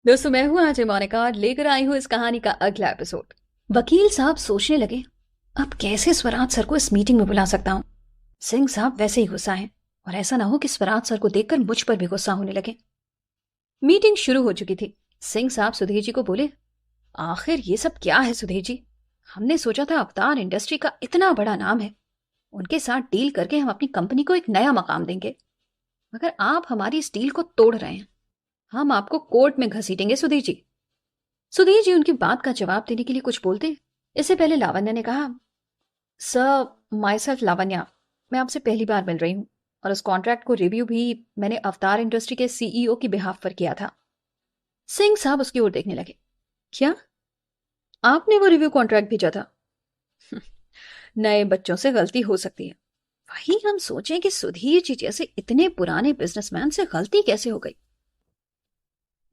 दोस्तों, मैं हूं आज मोनिका और लेकर आई हूं इस कहानी का अगला एपिसोड। वकील साहब सोचने लगे, अब कैसे स्वराज सर को इस मीटिंग में बुला सकता हूं। सिंह साहब वैसे ही गुस्सा हैं और ऐसा ना हो कि स्वराज सर को देखकर मुझ पर भी गुस्सा होने लगे। मीटिंग शुरू हो चुकी थी। सिंह साहब सुधीर जी को बोले, आखिर ये सब क्या है सुधीर जी? हमने सोचा था अवतार इंडस्ट्री का इतना बड़ा नाम है, उनके साथ डील करके हम अपनी कंपनी को एक नया मकाम देंगे, मगर आप हमारी इस डील को तोड़ रहे हैं। हम आपको कोर्ट में घसीटेंगे सुधीर जी। सुधीर जी उनकी बात का जवाब देने के लिए कुछ बोलते, इससे पहले लावण्या ने कहा, सर, माई सेल्फ लावण्या, मैं आपसे पहली बार मिल रही हूँ और उस कॉन्ट्रैक्ट को रिव्यू भी मैंने अवतार इंडस्ट्री के सीईओ की बिहाफ पर किया था। सिंह साहब उसकी ओर देखने लगे, क्या आपने वो रिव्यू कॉन्ट्रैक्ट भेजा था? नए बच्चों से गलती हो सकती है। वही हम सोचें कि सुधीर जी जैसे इतने पुराने बिजनेसमैन से गलती कैसे हो गई।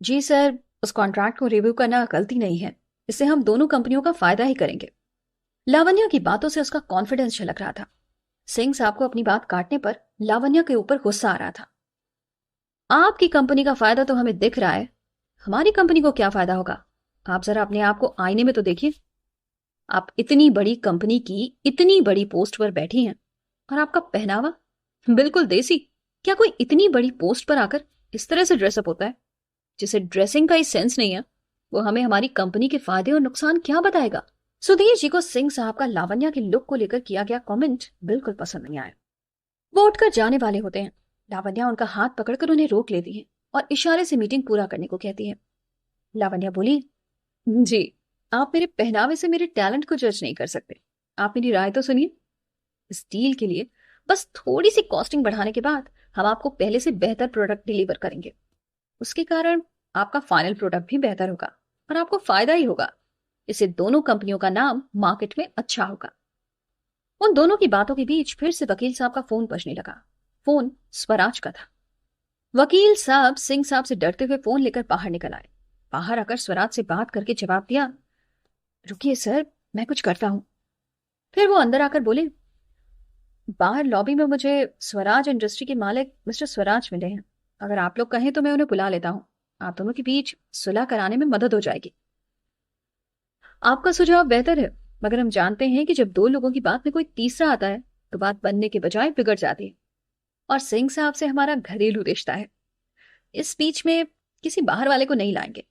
जी सर, उस कॉन्ट्रैक्ट को रिव्यू करना गलती नहीं है, इससे हम दोनों कंपनियों का फायदा ही करेंगे। लावण्या की बातों से उसका कॉन्फिडेंस झलक रहा था। सिंह साहब को अपनी बात काटने पर लावण्या के ऊपर गुस्सा आ रहा था। आपकी कंपनी का फायदा तो हमें दिख रहा है, हमारी कंपनी को क्या फायदा होगा? आप जरा अपने आप को आईने में तो देखिए। आप इतनी बड़ी कंपनी की इतनी बड़ी पोस्ट पर बैठी हैं और आपका पहनावा बिल्कुल देसी। क्या कोई इतनी बड़ी पोस्ट पर आकर इस तरह से ड्रेसअप होता है? जिसे ड्रेसिंग का ही सेंस नहीं है, वो हमें हमारी कंपनी के फायदे और नुकसान क्या बताएगा? सुधीर जी को सिंह साहब का लावण्या के लुक को लेकर किया गया कमेंट बिल्कुल पसंद नहीं आया। वो उठकर जाने वाले होते हैं। लावण्या उनका हाथ पकड़कर उन्हें रोक लेती है और इशारे से मीटिंग पूरा करने को कहती है। लावण्या बोली, जी, आप मेरे पहनावे से मेरे टैलेंट को जज नहीं कर सकते। आप मेरी राय तो सुनिए। इस डील के लिए बस थोड़ी सी कॉस्टिंग बढ़ाने के बाद हम आपको पहले से बेहतर प्रोडक्ट डिलीवर करेंगे। उसके कारण आपका फाइनल प्रोडक्ट भी बेहतर होगा और आपको फायदा ही होगा। इससे दोनों कंपनियों का नाम मार्केट में अच्छा होगा। उन दोनों की बातों के बीच फिर से वकील साहब का फोन बजने लगा। फोन स्वराज का था। वकील साहब सिंह साहब से डरते हुए फोन लेकर बाहर निकल आए। बाहर आकर स्वराज से बात करके जवाब दिया, रुकिए सर, मैं कुछ करता हूं। फिर वो अंदर आकर बोले, बाहर लॉबी में मुझे स्वराज इंडस्ट्री के मालिक मिस्टर स्वराज मिले हैं। अगर आप लोग कहें तो मैं उन्हें बुला लेता हूं। आप दोनों के बीच सुलह कराने में मदद हो जाएगी। आपका सुझाव बेहतर है, मगर हम जानते हैं कि जब दो लोगों की बात में कोई तीसरा आता है तो बात बनने के बजाय बिगड़ जाती है। और सिंह साहब से हमारा घरेलू रिश्ता है, इस बीच में किसी बाहर वाले को नहीं लाएंगे।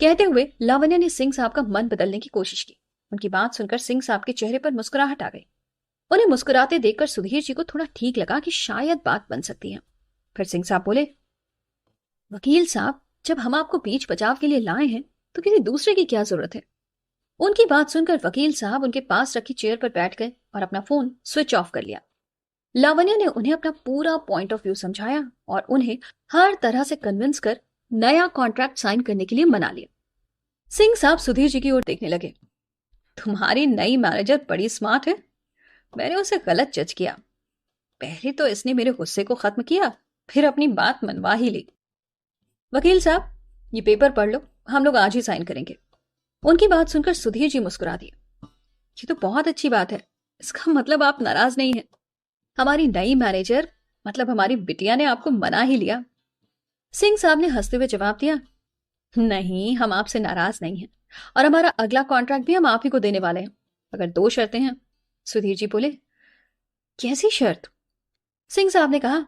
कहते हुए लावण्या ने सिंह साहब का मन बदलने की कोशिश की। उनकी बात सुनकर सिंह साहब के चेहरे पर मुस्कुराहट आ गई। उन्हें मुस्कुराते देखकर सुधीर जी को थोड़ा ठीक लगा कि शायद बात बन सकती है। फिर सिंह साहब बोले, वकील साहब, जब हम आपको बीच बचाव के लिए लाए हैं तो किसी दूसरे की क्या जरूरत है? उनकी बात सुनकर वकील साहब उनके पास रखी चेयर पर बैठ गए और अपना फोन स्विच ऑफ कर लिया। लावण्या ने उन्हें अपना पूरा पॉइंट ऑफ व्यू समझाया और उन्हें हर तरह से कन्विंस कर नया कॉन्ट्रैक्ट साइन करने के लिए मना लिया। सिंह साहब सुधीर जी की ओर देखने लगे, तुम्हारी नई मैनेजर बड़ी स्मार्ट है। मैंने उसे गलत जज किया। पहले तो इसने मेरे गुस्से को खत्म किया, फिर अपनी बात मनवा ही ली। वकील साहब, ये पेपर पढ़ लो, हम लोग आज ही साइन करेंगे। उनकी बात सुनकर सुधीर जी मुस्कुरा दिए। ये तो बहुत अच्छी बात है, इसका मतलब आप नाराज नहीं हैं। हमारी नई मैनेजर मतलब हमारी बिटिया ने आपको मना ही लिया। सिंह साहब ने हंसते हुए जवाब दिया, नहीं, हम आपसे नाराज नहीं हैं और हमारा अगला कॉन्ट्रैक्ट भी हम आप ही को देने वाले हैं, अगर दो शर्तें हैं। सुधीर जी बोले, कैसी शर्त? सिंह साहब ने कहा,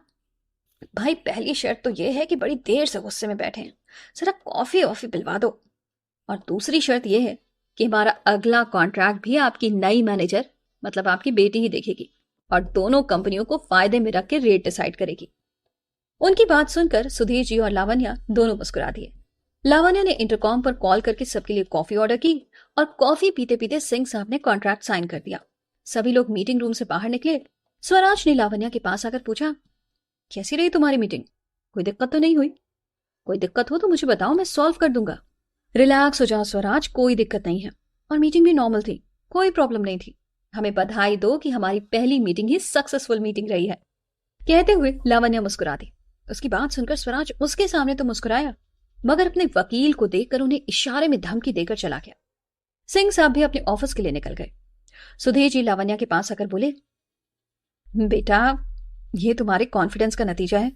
भाई, पहली शर्त तो यह है कि बड़ी देर से गुस्से में बैठे हैं, जरा कॉफी वॉफी पिलवा दो। और दूसरी शर्त यह है कि हमारा अगला कॉन्ट्रैक्ट भी आपकी नई मैनेजर मतलब आपकी बेटी ही देखेगी और दोनों कंपनियों को फायदे में रख के रेट डिसाइड करेगी। उनकी बात सुनकर सुधीर जी और लावण्या दोनों मुस्कुरा दिए। लावण्या ने इंटरकॉम पर कॉल करके सबके लिए कॉफी ऑर्डर की और कॉफी पीते पीते सिंह साहब ने कॉन्ट्रैक्ट साइन कर दिया। सभी लोग मीटिंग रूम से बाहर निकले। स्वराज ने लावण्या के पास आकर पूछा, कैसी रही तुम्हारी मीटिंग? कोई दिक्कत तो नहीं हुई? कोई दिक्कत हो तो मुझे बताओ, मैं सॉल्व कर दूंगा। रिलैक्स हो जाओ स्वराज, कोई दिक्कत नहीं है और मीटिंग भी नॉर्मल थी, कोई प्रॉब्लम नहीं थी। हमें बधाई दो कि हमारी पहली मीटिंग ही सक्सेसफुल मीटिंग रही है। कहते हुए लावण्या मुस्कुरा दी। उसकी बात सुनकर स्वराज उसके सामने तो मुस्कुराया, मगर अपने वकील को देखकर उन्हें इशारे में धमकी देकर चला गया। सिंह साहब भी अपने ऑफिस के लिए निकल गए। सुधीर जी लावण्या के पास आकर बोले, बेटा, ये तुम्हारे कॉन्फिडेंस का नतीजा है,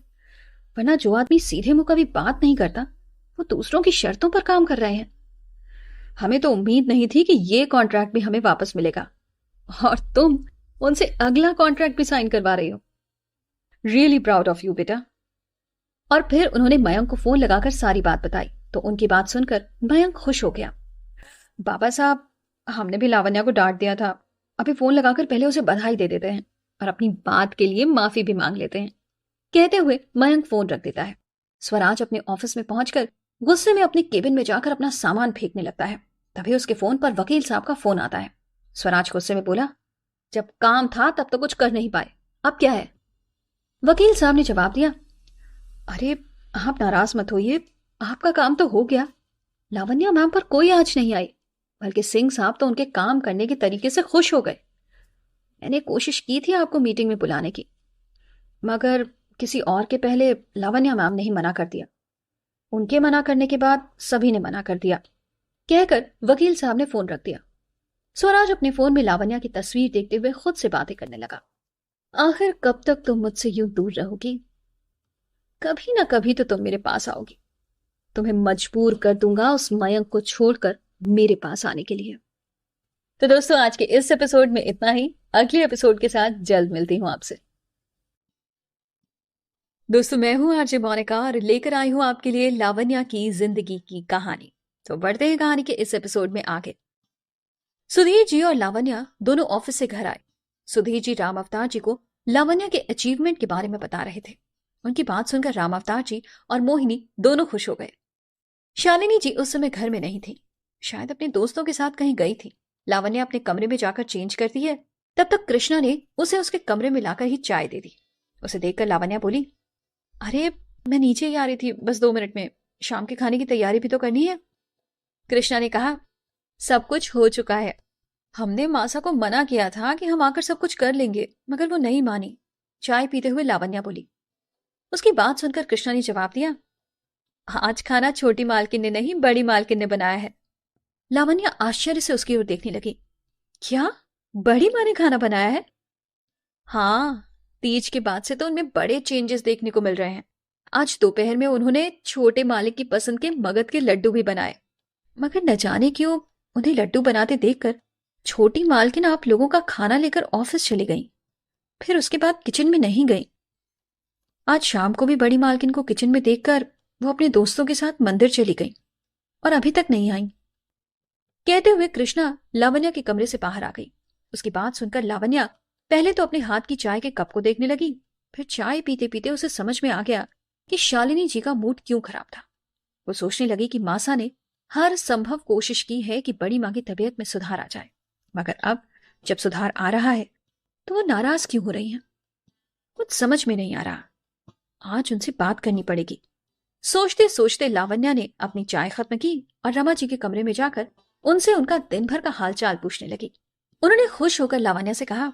वरना जो आदमी सीधे मुंह कभी बात नहीं करता वो दूसरों की शर्तों पर काम कर रहे हैं। हमें तो उम्मीद नहीं थी कि ये कॉन्ट्रैक्ट भी हमें वापस मिलेगा, और तुम उनसे अगला कॉन्ट्रैक्ट भी साइन करवा रही हो। रियली प्राउड ऑफ यू बेटा। और फिर उन्होंने मयंक को फोन लगाकर सारी बात बताई तो उनकी बात सुनकर मयंक खुश हो गया। बाबा साहब, हमने भी लावण्या को डांट दिया था, अभी फोन लगाकर पहले उसे बधाई दे देते हैं और अपनी बात के लिए माफी भी मांग लेते हैं। कहते हुए मयंक फोन रख देता है। स्वराज अपने ऑफिस में पहुंचकर गुस्से में अपने केबिन में जाकर अपना सामान फेंकने लगता है। तभी उसके फोन पर वकील साहब का फोन आता है। स्वराज गुस्से में बोला, जब काम था तब तो कुछ कर नहीं पाए, अब क्या है? वकील साहब ने जवाब दिया, अरे आप नाराज मत होइए, आपका काम तो हो गया। लावण्या मैम पर कोई आंच नहीं आई, बल्कि सिंह साहब तो उनके काम करने के तरीके से खुश हो गए। मैंने कोशिश की थी आपको मीटिंग में बुलाने की, मगर किसी और के पहले लावण्या मैम ने ही मना कर दिया। उनके मना करने के बाद सभी ने मना कर दिया। कहकर वकील साहब ने फोन रख दिया। स्वराज अपने फोन में लावण्या की तस्वीर देखते हुए खुद से बातें करने लगा। आखिर कब तक तुम मुझसे यूं दूर रहोगी? कभी ना कभी तो तुम मेरे पास आओगी। तुम्हें मजबूर कर दूंगा उस मयंक को छोड़कर मेरे पास आने के लिए। तो दोस्तों, आज के इस एपिसोड में इतना ही। अगले एपिसोड के साथ जल्द मिलती हूं आपसे। दोस्तों, मैं हूं आरजे मोनिका और लेकर आई हूं आपके लिए लावण्या की जिंदगी की कहानी। तो बढ़ते हैं कहानी के इस एपिसोड में आगे। सुधीर जी और लावण्या दोनों ऑफिस से घर आए। सुधीर जी राम अवतार जी को लावण्या के अचीवमेंट के बारे में बता रहे थे। उनकी बात सुनकर राम अवतार जी और मोहिनी दोनों खुश हो गए। शालिनी जी उस समय घर में नहीं थी, शायद अपने दोस्तों के साथ कहीं गई थी। लावण्या अपने कमरे में जाकर चेंज करती है, तब तक कृष्णा ने उसे उसके कमरे में लाकर ही चाय दे दी। उसे देखकर लावण्या बोली, अरे मैं नीचे ही आ रही थी, बस 2 मिनट में, शाम के खाने की तैयारी भी तो करनी है। कृष्णा ने कहा, सब कुछ हो चुका है। हमने मासा को मना किया था कि हम आकर सब कुछ कर लेंगे, मगर वो नहीं मानी। चाय पीते हुए लावण्या बोली। उसकी बात सुनकर कृष्णा ने जवाब दिया, आज खाना छोटी मालकिन ने नहीं, बड़ी मालकिन ने बनाया है। लावण्या आश्चर्य से उसकी ओर देखने लगी। क्या बड़ी माँ ने खाना बनाया है? हाँ, तीज के बाद से तो उनमें बड़े चेंजेस देखने को मिल रहे हैं। आज दोपहर में उन्होंने छोटे मालिक की पसंद के मगध के लड्डू भी बनाए, मगर न जाने क्यों उन्हें लड्डू बनाते देखकर छोटी मालकिन आप लोगों का खाना लेकर ऑफिस चली गई, फिर उसके बाद किचन में नहीं गई। आज शाम को भी बड़ी मालकिन को किचन में देखकर वो अपने दोस्तों के साथ मंदिर चली गई और अभी तक नहीं आई। कहते हुए कृष्णा लावण्या के कमरे से बाहर आ गई। उसकी बात सुनकर लावण्या पहले तो अपने हाथ की चाय के कप को देखने लगी, फिर चाय पीते पीते उसे समझ में आ गया कि शालिनी जी का मूड क्यों खराब था। वो सोचने लगी कि मासा ने हर संभव कोशिश की है कि बड़ी माँ की तबीयत में सुधार आ जाए, मगर अब जब सुधार आ रहा है तो वो नाराज क्यों हो रही हैं? कुछ समझ में नहीं आ रहा। आज उनसे बात करनी पड़ेगी। सोचते सोचते लावण्या ने अपनी चाय खत्म की और रमा जी के कमरे में जाकर उनसे उनका दिन भर का हालचाल पूछने लगी। उन्होंने खुश होकर लावण्या से कहा,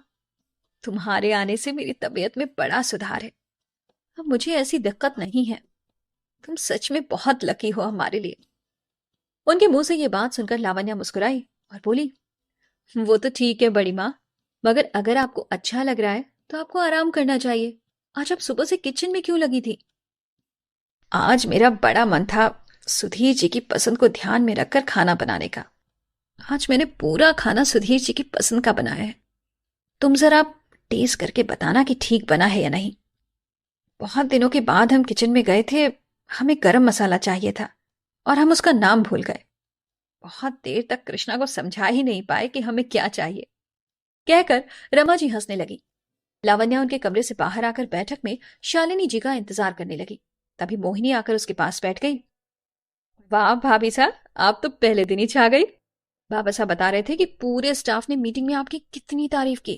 तुम्हारे आने से मेरी तबीयत में बड़ा सुधार है, अब मुझे ऐसी दिक्कत नहीं है। तुम सच में बहुत लकी हो हमारे लिए। उनके मुंह से ये बात सुनकर लावण्या मुस्कुराई और बोली, वो तो ठीक है बड़ी माँ, मगर अगर आपको अच्छा लग रहा है तो आपको आराम करना चाहिए। आज आप सुबह से किचन में क्यों लगी थी? आज मेरा बड़ा मन था सुधीर जी की पसंद को ध्यान में रखकर खाना बनाने का। आज मैंने पूरा खाना सुधीर जी की पसंद का बनाया है। तुम जरा टेस्ट करके बताना कि ठीक बना है या नहीं। बहुत दिनों के बाद हम किचन में गए थे, हमें गरम मसाला चाहिए था और हम उसका नाम भूल गए। बहुत देर तक कृष्णा को समझा ही नहीं पाए कि हमें क्या चाहिए। कहकर रमा जी हंसने लगी। लावण्या उनके कमरे से बाहर आकर बैठक में शालिनी जी का इंतजार करने लगी। तभी मोहिनी आकर उसके पास बैठ गई। वाह भाभी साहब, आप तो पहले दिन ही छा गई। बाबा साहब बता रहे थे कि पूरे स्टाफ ने मीटिंग में आपकी कितनी तारीफ की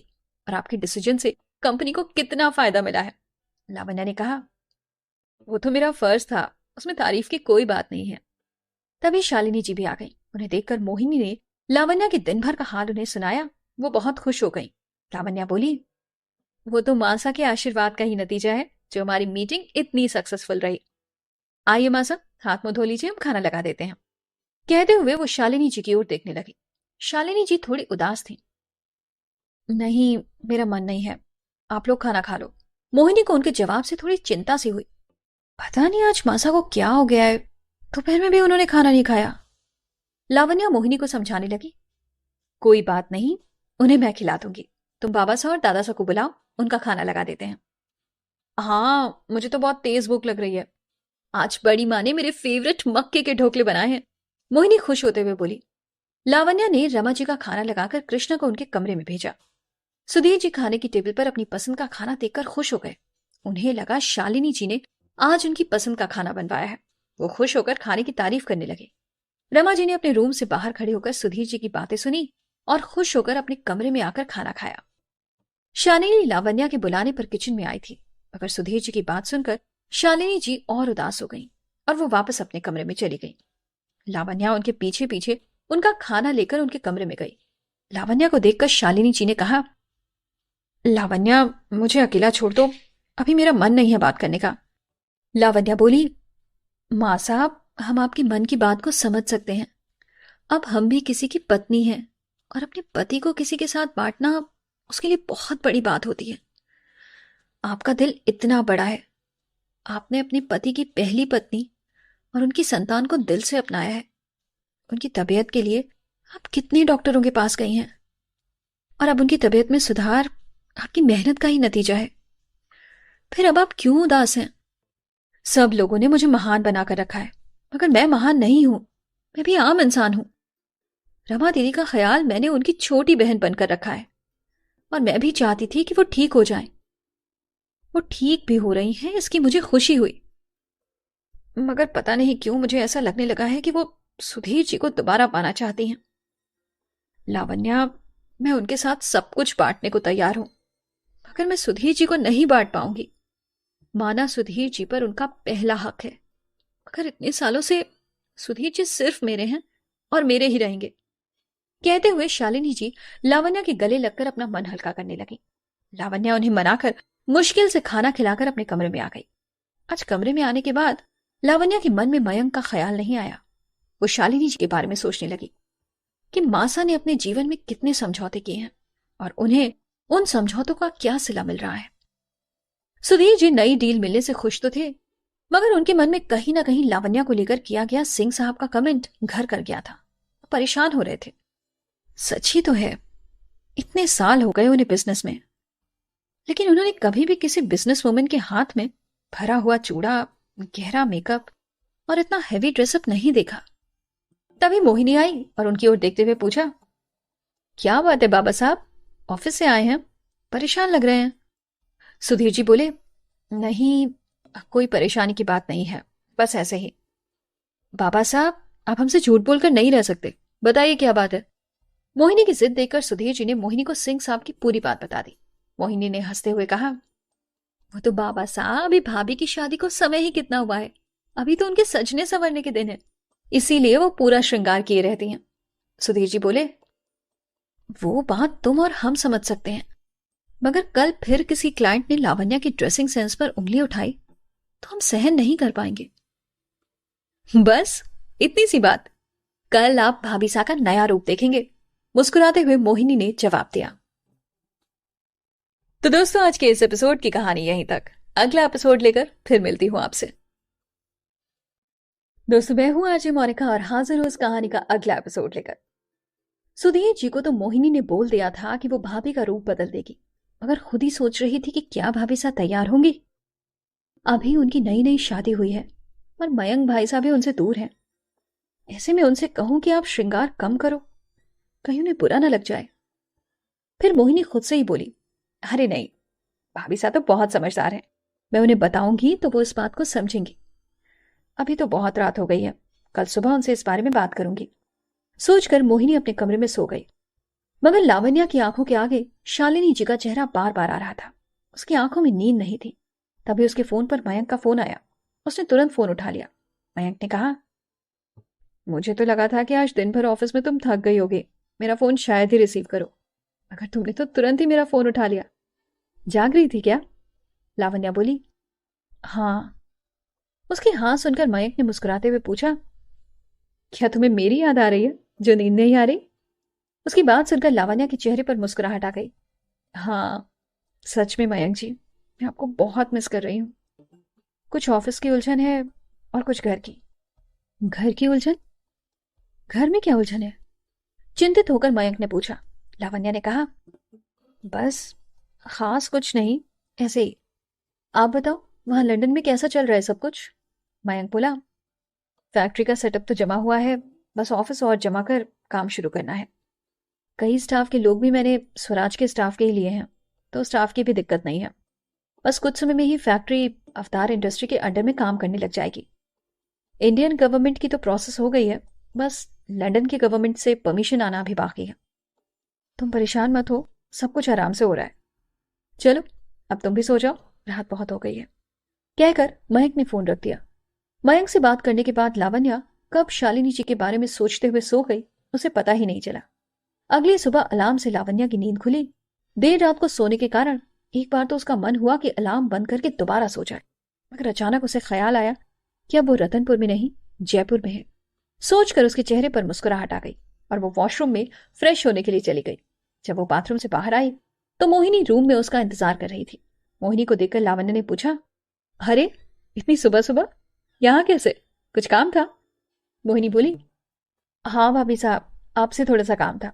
और आपके डिसीजन से कंपनी को कितना फायदा मिला है। लावण्या ने कहा, वो तो मेरा फर्ज था, उसमें तारीफ की कोई बात नहीं है। तभी शालिनी जी भी आ गई। उन्हें देखकर मोहिनी ने लावण्या के दिन भर का हाल उन्हें सुनाया। वो बहुत खुश हो गई। लावण्या बोली, वो तो मासा के आशीर्वाद का ही नतीजा है जो हमारी मीटिंग इतनी सक्सेसफुल रही। आइए मासा, हाथ मुंह धो लीजिए, हम खाना लगा देते हैं। कहते हुए वो शालिनी जी की ओर देखने लगी। शालिनी जी थोड़ी उदास थी। नहीं, मेरा मन नहीं है, आप लोग खाना खा लो। मोहिनी को उनके जवाब से थोड़ी चिंता सी हुई। पता नहीं आज मासा को क्या हो गया है, दोपहर में भी उन्होंने खाना नहीं खाया। लावण्या मोहिनी को समझाने लगी। कोई बात नहीं, उन्हें मैं खिला दूंगी। तुम बाबा साहब और दादा साहब को बुलाओ, उनका खाना लगा देते हैं। हाँ, मुझे तो बहुत तेज भूख लग रही है। आज बड़ी माँ ने मेरे फेवरेट मक्के के ढोकले बनाए हैं, मोहिनी खुश होते हुए बोली। लावण्या ने रमा जी का खाना लगाकर कृष्णा को उनके कमरे में भेजा। सुधीर जी खाने की टेबल पर अपनी पसंद का खाना देखकर खुश हो गए। उन्हें लगा शालिनी जी ने आज उनकी पसंद का खाना बनवाया है। वो खुश होकर खाने की तारीफ करने लगे। रमा जी ने अपने रूम से बाहर खड़े होकर सुधीर जी की बातें सुनी और खुश होकर अपने कमरे में आकर खाना खाया। शालिनी लावण्या के बुलाने पर किचन में आई थी, मगर सुधीर जी की बात सुनकर शालिनी जी और उदास हो गईं और वो वापस अपने कमरे में चली गई। लावण्या उनके पीछे पीछे उनका खाना लेकर उनके कमरे में गई। लावण्या को देखकर शालिनी जी ने कहा, लावण्या, मुझे अकेला छोड़ दो, अभी मेरा मन नहीं है बात करने का। लावण्या बोली, माँ साहब, हम आपके मन की बात को समझ सकते हैं। अब हम भी किसी की पत्नी हैं और अपने पति को किसी के साथ बांटना उसके लिए बहुत बड़ी बात होती है। आपका दिल इतना बड़ा है। आपने अपने पति की पहली पत्नी और उनकी संतान को दिल से अपनाया है। उनकी तबीयत के लिए आप कितने डॉक्टरों के पास गई हैं और अब उनकी तबीयत में सुधार आपकी मेहनत का ही नतीजा है। फिर अब आप क्यों उदास हैं? सब लोगों ने मुझे महान बनाकर रखा है, मगर मैं महान नहीं हूं। मैं भी आम इंसान हूं। रमा दीदी का ख्याल मैंने उनकी छोटी बहन बनकर रखा है और मैं भी चाहती थी कि वो ठीक हो जाएं। वो ठीक भी हो रही हैं, इसकी मुझे खुशी हुई। मगर पता नहीं क्यों मुझे ऐसा लगने लगा है कि वो सुधीर जी को दोबारा पाना चाहती हैं। लावण्या, मैं उनके साथ सब कुछ बांटने को तैयार हूं, मगर मैं सुधीर जी को नहीं बांट पाऊंगी। माना सुधीर जी पर उनका पहला हक है, मगर इतने सालों से सुधीर जी सिर्फ मेरे हैं और मेरे ही रहेंगे। कहते हुए शालिनी जी लावण्या के गले लगकर अपना मन हल्का करने लगी। लावण्या उन्हें मनाकर मुश्किल से खाना खिलाकर अपने कमरे में आ गई। आज कमरे में आने के बाद लावण्या के मन में मयंक का ख्याल नहीं आया। वो शालिनी जी के बारे में सोचने लगी कि मासा ने अपने जीवन में कितने समझौते किए हैं और उन्हें उन समझौतों का क्या सिला मिल रहा है। सुधीर जी नई डील मिलने से खुश तो थे, मगर उनके मन में कहीं ना कहीं लावण्या को लेकर किया गया सिंह साहब का कमेंट घर कर गया था। परेशान हो रहे थे। सच ही तो है, इतने साल हो गए उन्हें बिजनेस में, लेकिन उन्होंने कभी भी किसी बिजनेस वुमेन के हाथ में भरा हुआ चूड़ा, गहरा मेकअप और इतना हेवी ड्रेसअप नहीं देखा। तभी मोहिनी आई और उनकी ओर देखते हुए पूछा, क्या बात है बाबा साहब, ऑफिस से आए हैं, परेशान लग रहे हैं। सुधीर जी बोले, नहीं, कोई परेशानी की बात नहीं है, बस ऐसे ही। बाबा साहब, आप हमसे झूठ बोलकर नहीं रह सकते, बताइए क्या बात है। मोहिनी की जिद देखकर सुधीर जी ने मोहिनी को सिंह साहब की पूरी बात बता दी। मोहिनी ने हंसते हुए कहा, वो तो बाबा साहब, अभी भाभी की शादी को समय ही कितना हुआ है, अभी तो उनके सजने संवरने के दिन है, इसीलिए वो पूरा श्रृंगार किए रहती हैं। सुधीर जी बोले, वो बात तुम और हम समझ सकते हैं, मगर कल फिर किसी क्लाइंट ने लावण्या की ड्रेसिंग सेंस पर उंगली उठाई तो हम सहन नहीं कर पाएंगे। बस इतनी सी बात, कल आप भाभी सा का नया रूप देखेंगे, मुस्कुराते हुए मोहिनी ने जवाब दिया। तो दोस्तों, आज के इस एपिसोड की कहानी यहीं तक। अगला एपिसोड लेकर फिर मिलती हूं आपसे। दोस्तों, मैं हूं आरजे मोनिका और हाजिर हूं इस कहानी का अगला एपिसोड लेकर। सुधीर जी को तो मोहिनी ने बोल दिया था कि वो भाभी का रूप बदल देगी, मगर खुद ही सोच रही थी कि क्या भाभी सा तैयार होंगी। अभी उनकी नई नई शादी हुई है और मयंक भाई साहब भी उनसे दूर हैं। ऐसे में उनसे कहूं कि आप श्रृंगार कम करो, कहीं उन्हें बुरा ना लग जाए। फिर मोहिनी खुद से ही बोली, अरे नहीं, भाभी साहब तो बहुत समझदार हैं, मैं उन्हें बताऊंगी तो वो इस बात को समझेंगी। अभी तो बहुत रात हो गई है, कल सुबह उनसे इस बारे में बात करूंगी। सोचकर मोहिनी अपने कमरे में सो गई। मगर लावण्या की आंखों के आगे शालिनी जी का चेहरा बार बार आ रहा था। उसकी आंखों में नींद नहीं थी। तभी उसके फोन पर मयंक का फोन आया। उसने तुरंत फोन उठा लिया। मयंक ने कहा, मुझे तो लगा था कि आज दिन भर ऑफिस में तुम थक गई होगी, मेरा फोन शायद ही रिसीव करो, मगर तुमने तो तुरंत ही मेरा फोन उठा लिया। जाग रही थी क्या? लावण्या बोली। हाँ। उसकी हाँ सुनकर मयंक ने मुस्कुराते हुए पूछा, क्या तुम्हें मेरी याद आ रही है जो नींद नहीं आ रही? उसकी बात सुनकर लावण्या के चेहरे पर मुस्कुराहट आ गई। हाँ, सच में मयंक जी, मैं आपको बहुत मिस कर रही हूँ। कुछ ऑफिस की उलझन है और कुछ घर की। घर की उलझन? घर में क्या उलझन है? चिंतित होकर मयंक ने पूछा। लावण्या ने कहा, बस खास कुछ नहीं, ऐसे ही। आप बताओ, वहां लंदन में कैसा चल रहा है सब कुछ? मयंक बोला, फैक्ट्री का सेटअप तो जमा हुआ है, बस ऑफिस और जमा कर काम शुरू करना है। कई स्टाफ के लोग भी मैंने स्वराज के स्टाफ के ही लिए हैं, तो स्टाफ की भी दिक्कत नहीं है। बस कुछ समय में ही फैक्ट्री अवतार इंडस्ट्री के अंडर में काम करने लग जाएगी। इंडियन गवर्नमेंट की तो प्रोसेस हो गई है, बस लंदन की गवर्नमेंट से परमिशन आना अभी बाकी है। तुम परेशान मत हो, सब कुछ आराम से हो रहा है। चलो अब तुम भी सो जाओ, रात बहुत हो गई है। कहकर मयंक ने फोन रख दिया। मयंक से बात करने के बाद लावण्या कब शालिनी जी के बारे में सोचते हुए सो गई, उसे पता ही नहीं चला। अगली सुबह अलार्म से लावण्या की नींद खुली। देर रात को सोने के कारण एक बार तो उसका मन हुआ कि अलार्म बंद करके दोबारा सो जाए, मगर अचानक उसे ख्याल आया कि अब वो रतनपुर में नहीं, जयपुर में है। सोचकर उसके चेहरे पर मुस्कुराहट आ गई और वो वॉशरूम में फ्रेश होने के लिए चली गई। जब वो बाथरूम से बाहर आई तो मोहिनी रूम में उसका इंतजार कर रही थी। मोहिनी को देखकर लावण्या ने पूछा, अरे इतनी सुबह सुबह यहाँ कैसे, कुछ काम था? मोहिनी बोली, हाँ भाभी साहब, आपसे थोड़ा सा काम था।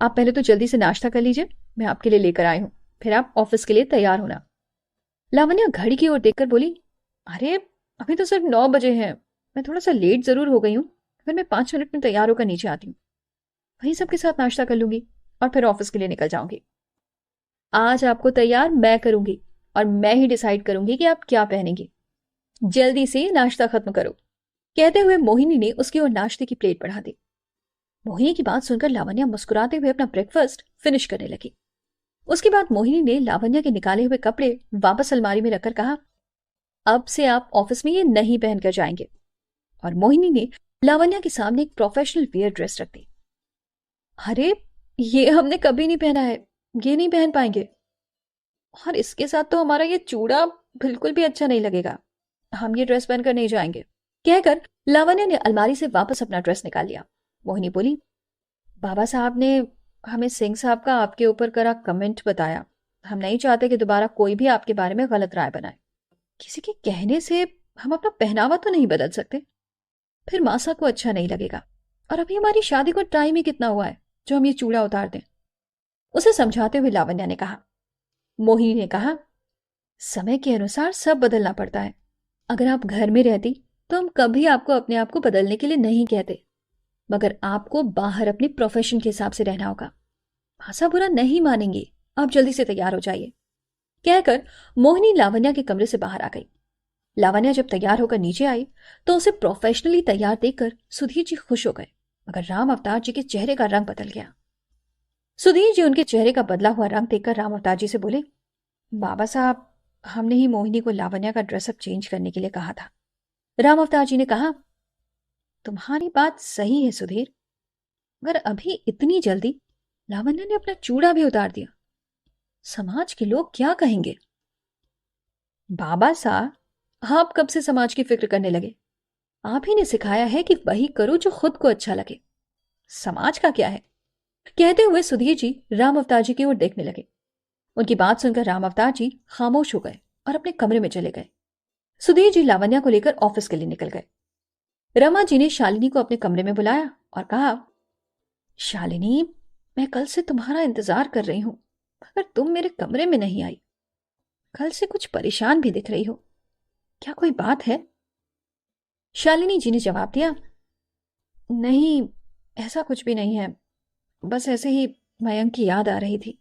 आप पहले तो जल्दी से नाश्ता कर लीजिए, मैं आपके लिए लेकर आई हूं, फिर आप ऑफिस के लिए तैयार होना। लावण्या घड़ी की ओर देखकर बोली, अरे अभी तो सिर्फ 9 बजे हैं, मैं थोड़ा सा लेट जरूर हो गई हूँ, फिर मैं 5 मिनट में तैयार होकर नीचे आती हूँ, वहीं सबके साथ नाश्ता कर लूंगी और फिर ऑफिस के लिए निकल जाऊंगी। आज आपको तैयार मैं करूंगी और मैं ही डिसाइड करूंगी कि आप क्या पहनेंगी। जल्दी से नाश्ता खत्म करो। कहते हुए मोहिनी ने उसकी ओर नाश्ते की प्लेट बढ़ा दी। मोहिनी की बात सुनकर लावण्या मुस्कुराते हुए अपना ब्रेकफास्ट फिनिश करने लगी। उसके बाद मोहिनी ने लावण्या के निकाले हुए कपड़े वापस अलमारी में रखकर कहा, अब से आप ऑफिस में ये नहीं पहनकर जाएंगे। और मोहिनी ने लावण्या के सामने एक प्रोफेशनल वियर ड्रेस रख दी। अरे ये हमने कभी नहीं पहना है, ये नहीं पहन पाएंगे, और इसके साथ तो हमारा ये चूड़ा बिल्कुल भी अच्छा नहीं लगेगा, हम ये ड्रेस पहनकर नहीं जाएंगे। कहकर लावण्या ने अलमारी से वापस अपना ड्रेस निकाल लिया। मोहिनी बोली, बाबा साहब ने हमें सिंह साहब का आपके ऊपर करा कमेंट बताया, हम नहीं चाहते कि दोबारा कोई भी आपके बारे में गलत राय बनाए। किसी के कहने से हम अपना पहनावा तो नहीं बदल सकते, फिर मासा को अच्छा नहीं लगेगा, और अभी हमारी शादी को टाइम ही कितना हुआ है जो हम ये चूड़ा उतार दें। उसे समझाते हुए लावण्या ने कहा। मोहिनी ने कहा, समय के अनुसार सब बदलना पड़ता है। अगर आप घर में रहती तो हम कभी आपको अपने आप को बदलने के लिए नहीं कहते, मगर आपको बाहर अपने प्रोफेशन के हिसाब से रहना होगा। भाषा बुरा नहीं मानेंगे, आप जल्दी से तैयार हो जाइए। कहकर मोहिनी लावण्या के कमरे से बाहर आ गई। लावण्या जब तैयार होकर नीचे आई तो उसे प्रोफेशनली तैयार देखकर सुधीर जी खुश हो गए, मगर राम अवतार जी के चेहरे का रंग बदल गया। सुधीर जी उनके चेहरे का बदला हुआ रंग देखकर राम अवतार जी से बोले, बाबा साहब, हमने ही मोहिनी को लावण्या का ड्रेसअप चेंज करने के लिए कहा था। राम अवतार जी ने कहा, तुम्हारी बात सही है सुधीर, मगर अभी इतनी जल्दी? लावण्या ने अपना चूड़ा भी उतार दिया, समाज के लोग क्या कहेंगे? बाबा साहब, आप कब से समाज की फिक्र करने लगे? आप ही ने सिखाया है कि वही करो जो खुद को अच्छा लगे, समाज का क्या है? कहते हुए सुधीर जी राम अवतार जी की ओर देखने लगे। उनकी बात सुनकर राम अवतार जी खामोश हो गए और अपने कमरे में चले गए। सुधीर जी लावण्या को लेकर ऑफिस के लिए निकल गए। रमा जी ने शालिनी को अपने कमरे में बुलाया और कहा, शालिनी, मैं कल से तुम्हारा इंतजार कर रही हूं, मगर तुम मेरे कमरे में नहीं आई। कल से कुछ परेशान भी दिख रही हो, क्या कोई बात है? शालिनी जी ने जवाब दिया, नहीं, ऐसा कुछ भी नहीं है, बस ऐसे ही मयंक की याद आ रही थी।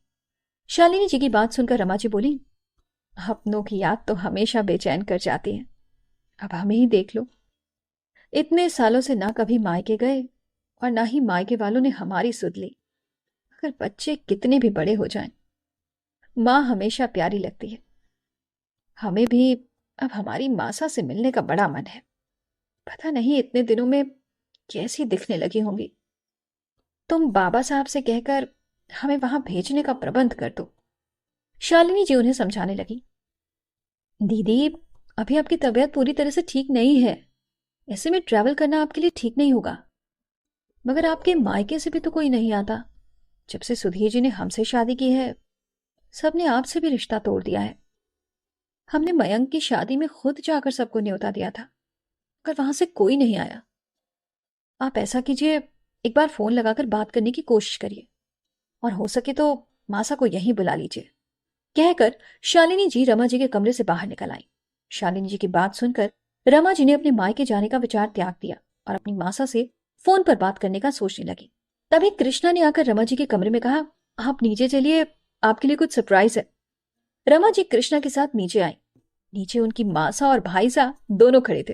शालिनी जी की बात सुनकर रमा जी बोली, अपनों की याद तो हमेशा बेचैन कर जाती है, अब हमें ही देख लो। इतने सालों से ना कभी मायके गए और ना ही मायके वालों ने हमारी सुध ली। अगर बच्चे कितने भी बड़े हो जाएं, माँ हमेशा प्यारी लगती है। हमें भी अब हमारी मासा से मिलने का बड़ा मन है, पता नहीं इतने दिनों में कैसी दिखने लगी होंगी। तुम बाबा साहब से कहकर हमें वहां भेजने का प्रबंध कर दो। शालिनी जी उन्हें समझाने लगी, दीदी, अभी आपकी तबीयत पूरी तरह से ठीक नहीं है, ऐसे में ट्रैवल करना आपके लिए ठीक नहीं होगा। मगर आपके मायके से भी तो कोई नहीं आता। जब से सुधीर जी ने हमसे शादी की है, सबने आपसे भी रिश्ता तोड़ दिया है। हमने मयंक की शादी में खुद जाकर सबको न्योता दिया था, मगर वहां से कोई नहीं आया। आप ऐसा कीजिए, एक बार फोन लगाकर बात करने की कोशिश करिए, और हो सके तो मासा को यहीं बुला लीजिए। कहकर शालिनी जी रमा जी के कमरे से बाहर निकल आई। शालिनी जी की बात सुनकर रमा जी ने अपने मायके जाने का विचार त्याग दिया और अपनी मासा से फोन पर बात करने का सोचने लगी। तभी कृष्णा ने आकर रमा जी के कमरे में कहा, आप नीचे चलिए, आपके लिए कुछ सरप्राइज है। रमा जी कृष्णा के साथ नीचे आई। नीचे उनकी मासा और भाईसा दोनों खड़े थे।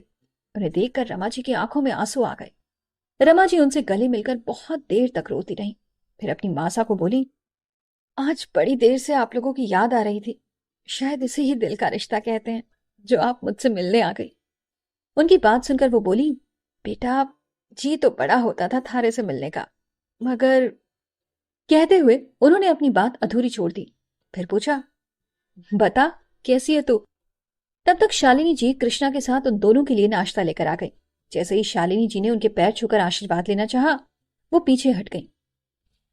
उन्हें देखकर रमा जी की आंखों में आंसू आ गए। रमा जी उनसे गले मिलकर बहुत देर तक रोती रहीं। फिर अपनी मासा को बोली, आज बड़ी देर से आप लोगों की याद आ रही थी। शायद इसे ही दिल का रिश्ता कहते हैं, जो आप मुझसे मिलने आ गई। उनकी बात सुनकर वो बोली, बेटा, जी तो बड़ा होता था थारे से मिलने का, मगर। कहते हुए उन्होंने अपनी बात अधूरी छोड़ दी। फिर पूछा, बता, कैसी है तू? तब तक शालिनी जी कृष्णा के साथ उन दोनों के लिए नाश्ता लेकर आ गई। जैसे ही शालिनी जी ने उनके पैर छूकर आशीर्वाद लेना चाहा, वो पीछे हट गई।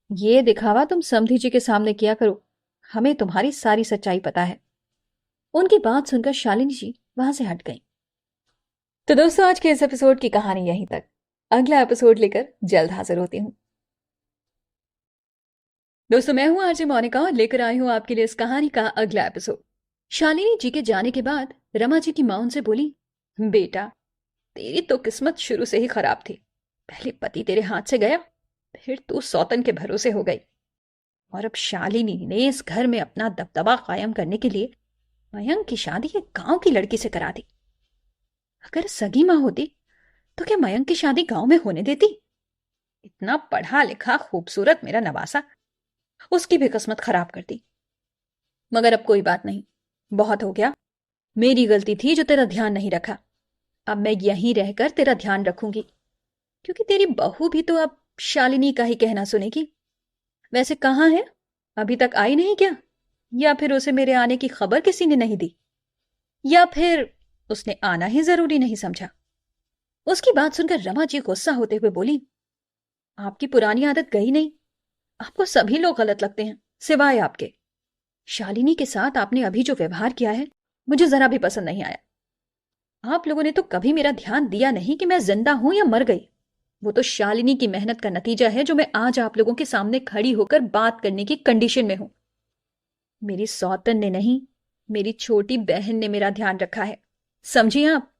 ये दिखावा तुम समधी जी के सामने किया करो, हमें तुम्हारी सारी सच्चाई पता है। उनकी बात सुनकर शालिनी जी वहां से हट गई। तो दोस्तों, आज के इस एपिसोड की कहानी यहीं तक। अगला एपिसोड लेकर जल्द हाजिर होती हूँ। दोस्तों, मैं हूं आरजे मोनिका और लेकर आई हूं आपके लिए इस कहानी का अगला एपिसोड। शालिनी जी के जाने के बाद रमा जी की मां उनसे बोली, बेटा, तेरी तो किस्मत शुरू से ही खराब थी। पहले पति तेरे हाथ से गया, फिर तू सौतन के भरोसे हो गई, और अब शालिनी ने इस घर में अपना दबदबा कायम करने के लिए मयंक की शादी एक गांव की लड़की से करा दी। अगर सगी मां होती तो क्या मयंक की शादी गांव में होने देती? इतना पढ़ा लिखा खूबसूरत मेरा नवासा, उसकी भी किस्मत खराब कर दी। मगर अब कोई बात नहीं, बहुत हो गया। मेरी गलती थी जो तेरा ध्यान नहीं रखा। अब मैं यहीं रहकर तेरा ध्यान रखूंगी, क्योंकि तेरी बहू भी तो अब शालिनी का ही कहना सुनेगी। वैसे कहाँ है? अभी तक आई नहीं क्या? या फिर उसे मेरे आने की खबर किसी ने नहीं दी? या फिर उसने आना ही जरूरी नहीं समझा? उसकी बात सुनकर रमा जी गुस्सा होते हुए बोली, आपकी पुरानी आदत गई नहीं। आपको सभी लोग गलत लगते हैं, सिवाय आपके। शालिनी के साथ आपने अभी जो व्यवहार किया है, मुझे जरा भी पसंद नहीं आया। आप लोगों ने तो कभी मेरा ध्यान दिया नहीं कि मैं जिंदा हूं या मर गई। वो तो शालिनी की मेहनत का नतीजा है जो मैं आज आप लोगों के सामने खड़ी होकर बात करने की कंडीशन में हूं। मेरी सौतन ने नहीं, मेरी छोटी बहन ने मेरा ध्यान रखा है, समझिए आप।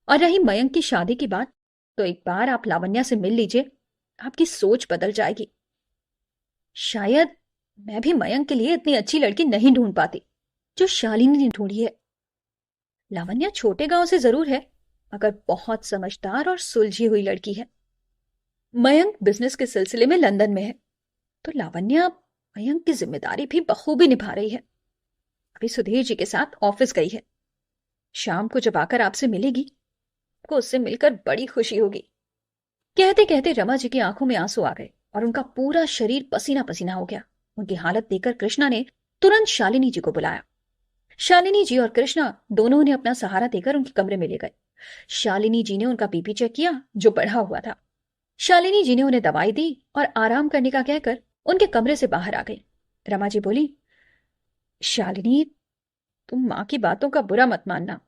और रही मयंक की शादी की बात, तो एक बार आप लावण्या से मिल लीजिए, आपकी सोच बदल जाएगी। शायद मैं भी मयंक के लिए इतनी अच्छी लड़की नहीं ढूंढ पाती जो शालिनी ने ढूंढी है। लावण्या छोटे गांव से जरूर है, मगर बहुत समझदार और सुलझी हुई लड़की है। मयंक बिजनेस के सिलसिले में लंदन में है, तो लावण्या मयंक की जिम्मेदारी भी बखूबी निभा रही है। अभी सुधीर जी के साथ ऑफिस गई है। शाम को जब आकर आपसे मिलेगी, आपको उससे मिलकर बड़ी खुशी होगी। कहते कहते रमा जी की आंखों में आंसू आ गए और उनका पूरा शरीर पसीना पसीना हो गया। उनकी हालत देखकर कृष्णा ने तुरंत शालिनी जी को बुलाया। शालिनी जी और कृष्णा दोनों ने अपना सहारा देकर उनके कमरे में ले गए। शालिनी जी ने उनका बीपी चेक किया, जो बढ़ा हुआ था। शालिनी जी ने उन्हें दवाई दी और आराम करने का कहकर उनके कमरे से बाहर आ गई। रमा जी बोली, शालिनी, तुम माँ की बातों का बुरा मत मानना।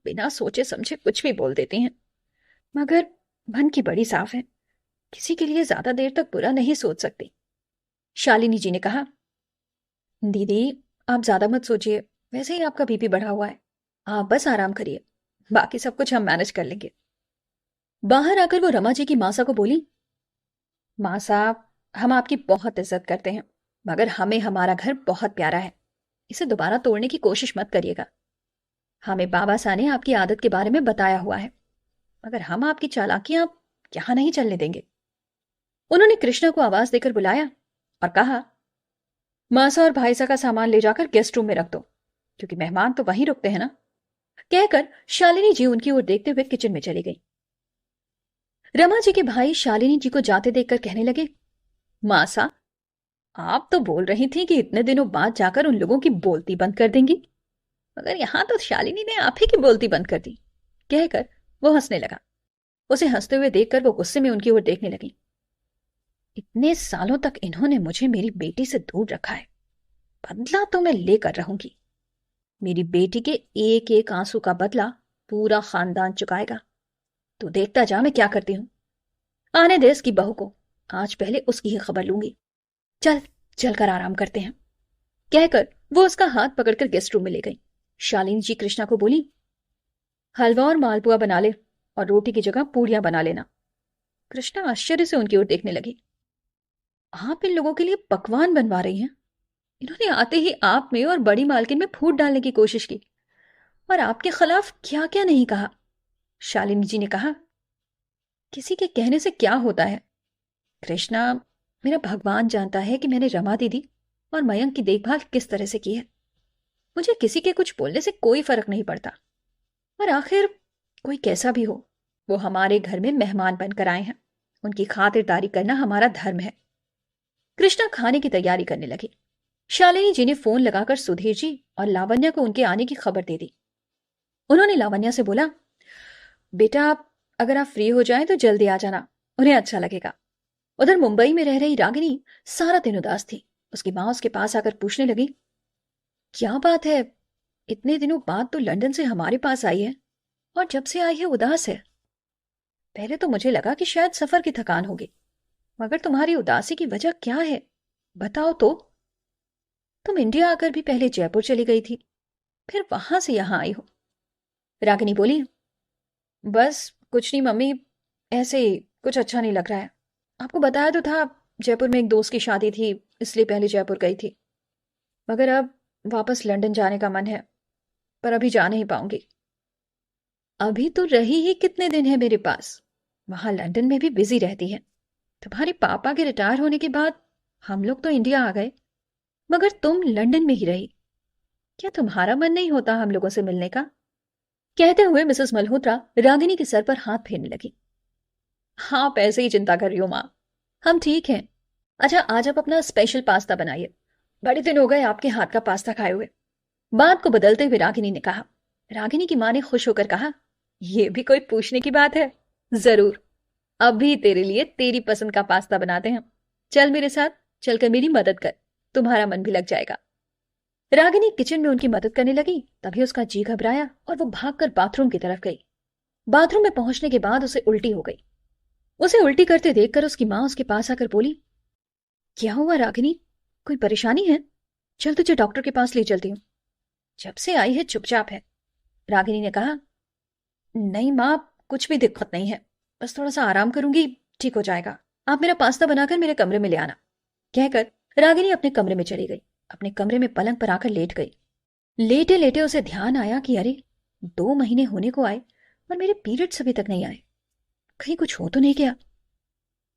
बिना सोचे समझे कुछ भी बोल देती हैं, मगर मन की बड़ी साफ है, किसी के लिए ज्यादा देर तक बुरा नहीं सोच सकती। शालिनी जी ने कहा, दीदी, आप ज्यादा मत सोचिए, वैसे ही आपका बीपी बढ़ा हुआ है, आप बस आराम करिए, बाकी सब कुछ हम मैनेज कर लेंगे। बाहर आकर वो रमा जी की मासा को बोली, माँ साहब, हम आपकी बहुत इज्जत करते हैं, मगर हमें हमारा घर बहुत प्यारा है, इसे दोबारा तोड़ने की कोशिश मत करिएगा। हमें बाबा सा ने आपकी आदत के बारे में बताया हुआ है, मगर हम आपकी चालाकियां यहां नहीं चलने देंगे। उन्होंने कृष्णा को आवाज देकर बुलाया और कहा, मासा और भाईसा का सामान ले जाकर गेस्ट रूम में रख दो, क्योंकि मेहमान तो वहीं रुकते हैं ना। कहकर शालिनी जी उनकी ओर देखते हुए किचन में चली गई। रमा जी के भाई शालिनी जी को जाते देखकर कहने लगे, मासा, आप तो बोल रही थी कि इतने दिनों बाद जाकर उन लोगों की बोलती बंद कर देंगी, मगर यहां तो शालिनी ने आप ही की बोलती बंद कर दी। कहकर वो हंसने लगा। उसे हंसते हुए देखकर वो गुस्से में उनकी ओर देखने लगी। इतने सालों तक इन्होंने मुझे मेरी बेटी से दूर रखा है, बदला तो मैं लेकर रहूंगी। मेरी बेटी के एक एक आंसू का बदला पूरा खानदान चुकाएगा। तू देखता जा मैं क्या करती हूं। आने दे इसकी बहू को, आज पहले उसकी ही खबर लूंगी। चल चलकर आराम करते हैं। कहकर वो उसका हाथ पकड़कर गेस्ट रूम में ले गई। शालिनी जी कृष्णा को बोली, हलवा और मालपुआ बना ले और रोटी की जगह पूड़ियां बना लेना। कृष्णा आश्चर्य से उनकी ओर देखने लगी। आप इन लोगों के लिए पकवान बनवा रही हैं? इन्होंने आते ही आप में और बड़ी मालकिन में फूट डालने की कोशिश की और आपके खिलाफ क्या क्या नहीं कहा। शालिनी जी ने कहा, किसी के कहने से क्या होता है कृष्णा, मेरा भगवान जानता है कि मैंने रमा दीदी और मयंक की देखभाल किस तरह से की है। मुझे किसी के कुछ बोलने से कोई फर्क नहीं पड़ता। और आखिर कोई कैसा भी हो, वो हमारे घर में मेहमान बनकर आए हैं, उनकी खातिरदारी करना हमारा धर्म है। कृष्णा खाने की तैयारी करने लगी। शालिनी जी ने फोन लगाकर सुधीर जी और लावण्या को उनके आने की खबर दे दी। उन्होंने लावण्या से बोला, बेटा अगर आप फ्री हो जाएं तो जल्दी आ जाना, उन्हें अच्छा लगेगा। उधर मुंबई में रह रही रागिनी सारा दिन उदास थी। उसकी माँ उसके पास आकर पूछने लगी, क्या बात है, इतने दिनों बाद तो लंदन से हमारे पास आई है और जब से आई है उदास है। पहले तो मुझे लगा कि शायद सफर की थकान होगी, मगर तुम्हारी उदासी की वजह क्या है, बताओ तो। तुम इंडिया आकर भी पहले जयपुर चली गई थी, फिर वहां से यहां आई हो। रागिनी बोली, बस कुछ नहीं मम्मी, ऐसे ही कुछ अच्छा नहीं लग रहा है। आपको बताया तो था, जयपुर में एक दोस्त की शादी थी, इसलिए पहले जयपुर गई थी, मगर अब वापस लंदन जाने का मन है, पर अभी जा नहीं पाऊंगी। अभी तो रही ही कितने दिन है मेरे पास, वहां लंदन में भी बिजी रहती है। तुम्हारे पापा के रिटायर होने के बाद हम लोग तो इंडिया आ गए, मगर तुम लंदन में ही रही। क्या तुम्हारा मन नहीं होता हम लोगों से मिलने का? कहते हुए मिसेस मल्होत्रा रागिनी के सर पर हाथ फेरने लगी। हाँ, आप ऐसे ही चिंता कर रही हो माँ, हम ठीक हैं। अच्छा, आज आप अपना स्पेशल पास्ता बनाइए, बड़े दिन हो गए आपके हाथ का पास्ता खाए हुए। बात को बदलते हुए रागिनी ने कहा। रागिनी की मां ने खुश होकर कहा, यह भी कोई पूछने की बात है, जरूर, अभी तेरे लिए तेरी पसंद का पास्ता बनाते हैं। चल मेरे साथ, चलकर मेरी मदद कर, तुम्हारा मन भी लग जाएगा। रागिनी किचन में उनकी मदद करने लगी। तभी उसका जी घबराया और वो भागकर बाथरूम की तरफ गई। बाथरूम में पहुंचने के बाद उसे उल्टी हो गई। उसे उल्टी करते देखकर उसकी मां उसके पास आकर बोली, क्या हुआ रागिनी, कोई परेशानी है? चल तुझे डॉक्टर के पास ले चलती हूँ। जब से आई है चुपचाप है। रागिनी ने कहा, नहीं माँ, कुछ भी दिक्कत नहीं है, बस थोड़ा सा आराम करूंगी, ठीक हो जाएगा। आप मेरा पास्ता बनाकर मेरे कमरे में ले आना। कहकर रागिनी अपने कमरे में चली गई। अपने कमरे में पलंग पर आकर लेट गई। लेटे लेटे उसे ध्यान आया कि अरे, 2 महीने होने को आए और मेरे पीरियड्स अभी तक नहीं आए, कहीं कुछ हो तो नहीं गया।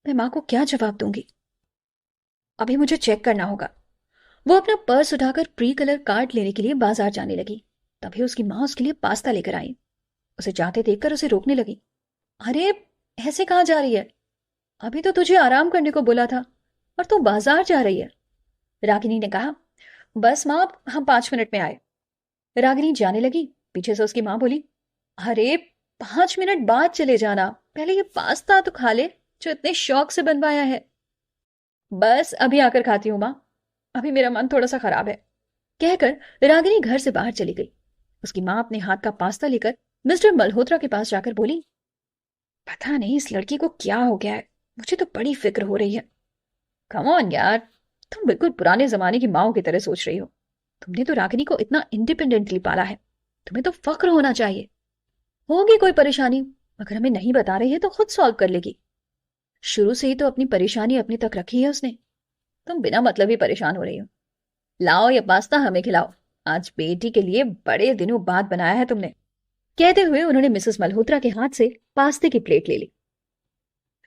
मैं माँ को क्या जवाब दूंगी? अभी मुझे चेक करना होगा। वो अपना पर्स उठाकर प्री कलर कार्ड लेने के लिए बाजार जाने लगी। तभी उसकी माँ उसके लिए पास्ता लेकर आई। उसे जाते देखकर उसे रोकने लगी। अरे, ऐसे कहाँ जा रही है? अभी तो तुझे आराम करने को बोला था और तू बाजार जा रही है। रागिनी ने कहा, बस माँ, हम 5 मिनट में आए। रागिनी जाने लगी। पीछे से उसकी माँ बोली, अरे 5 मिनट बाद चले जाना, पहले ये पास्ता तो खा ले जो इतने शौक से बनवाया है। बस अभी आकर खाती हूँ माँ, अभी मेरा मन थोड़ा सा खराब है। कहकर रागिनी घर से बाहर चली गई। उसकी माँ अपने हाथ का पास्ता लेकर मिस्टर मल्होत्रा के पास जाकर बोली, पता नहीं इस लड़की को क्या हो गया है, मुझे तो बड़ी फिक्र हो रही है। कम ऑन यार, तुम बिल्कुल पुराने जमाने की माओ की तरह सोच रही हो। तुमने तो रागिनी को इतना इंडिपेंडेंटली पाला है, तुम्हें तो फक्र होना चाहिए। होगी कोई परेशानी, अगर हमें नहीं बता रही है तो खुद सॉल्व कर लेगी। शुरू से ही तो अपनी परेशानी अपने तक रखी है उसने। तुम बिना मतलब ही परेशान हो रही हो। लाओ ये पास्ता हमें खिलाओ, आज बेटी के लिए बड़े दिनों बाद बनाया है तुमने। कहते हुए उन्होंने मिसेस मल्होत्रा के हाथ से पास्ते की प्लेट ले ली।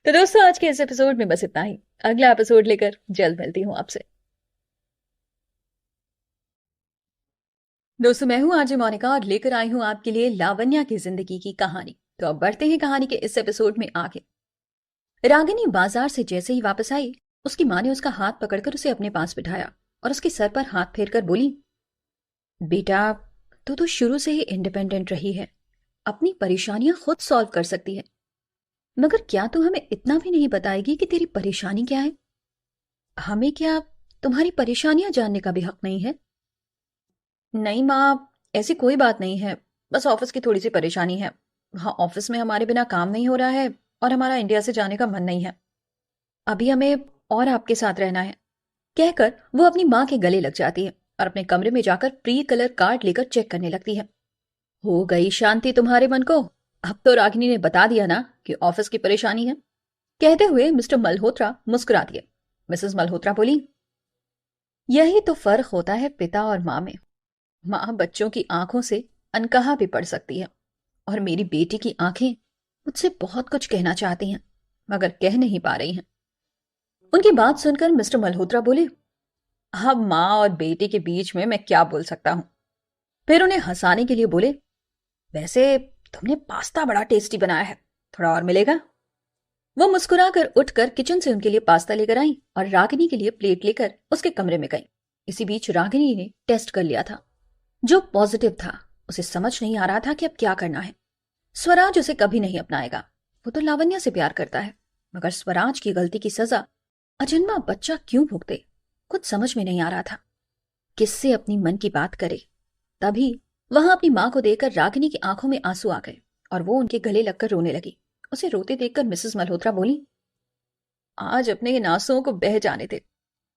तो दोस्तों, आज के इस एपिसोड में बस इतना ही। अगला एपिसोड लेकर जल्द मिलती हूँ आपसे। दोस्तों, मैं हूं आरजे मोनिका और लेकर आई हूं आपके लिए लावण्या की जिंदगी की कहानी। तो अब बढ़ते हैं कहानी के इस एपिसोड में आगे। रागिनी बाजार से जैसे ही वापस आई, उसकी माँ ने उसका हाथ पकड़कर उसे अपने पास बिठाया और उसके सर पर हाथ फेरकर बोली, बेटा, तू तो शुरू से ही इंडिपेंडेंट रही है, अपनी परेशानियां खुद सॉल्व कर सकती है, मगर क्या तू हमें इतना भी नहीं बताएगी कि तेरी परेशानी क्या है? हमें क्या तुम्हारी परेशानियां जानने का भी हक नहीं है? नहीं माँ, ऐसी कोई बात नहीं है, बस ऑफिस की थोड़ी सी परेशानी है। हाँ, ऑफिस में हमारे बिना काम नहीं हो रहा है, और हमारा इंडिया से जाने का मन नहीं है। अभी हमें और आपके साथ रहना है। कहकर वो अपनी माँ के गले लग जाती है और अपने कमरे में जाकर प्री कलर कार्ड लेकर चेक करने लगती है। हो गई शांति तुम्हारे मन को। अब तो रागिनी ने बता दिया ना कि ऑफिस की परेशानी है। कहते हुए मिस्टर मल्होत्रा मुस्कुरा दिए। मिसेस मल्होत्रा बोली, यही तो फर्क होता है पिता और माँ में। माँ बच्चों की आंखों से अनकहा भी पढ़ सकती है, और मेरी बेटी की आंखें मुझसे बहुत कुछ कहना चाहती हैं, मगर कह नहीं पा रही हैं। उनकी बात सुनकर मिस्टर मल्होत्रा बोले, अब माँ और बेटी के बीच में मैं क्या बोल सकता हूं। फिर उन्हें हंसाने के लिए बोले, वैसे तुमने पास्ता बड़ा टेस्टी बनाया है, थोड़ा और मिलेगा। वो मुस्कुराकर उठकर किचन से उनके लिए पास्ता लेकर आई और रागिनी के लिए प्लेट लेकर उसके कमरे में गई। इसी बीच रागिनी ने टेस्ट कर लिया था, जो पॉजिटिव था। उसे समझ नहीं आ रहा था कि अब क्या करना है। स्वराज उसे कभी नहीं अपनाएगा, वो तो लावण्या से प्यार करता है, मगर स्वराज की गलती की सजा अजन्मा बच्चा क्यों भुगते, कुछ समझ में नहीं आ रहा था। किससे अपनी मन की बात करे। तभी वहां अपनी मां को देखकर रागिनी की आंखों में आंसू आ गए और वो उनके गले लगकर रोने लगी। उसे रोते देखकर मिसेस मल्होत्रा बोली, आज अपने इन आंसुओं को बह जाने दे,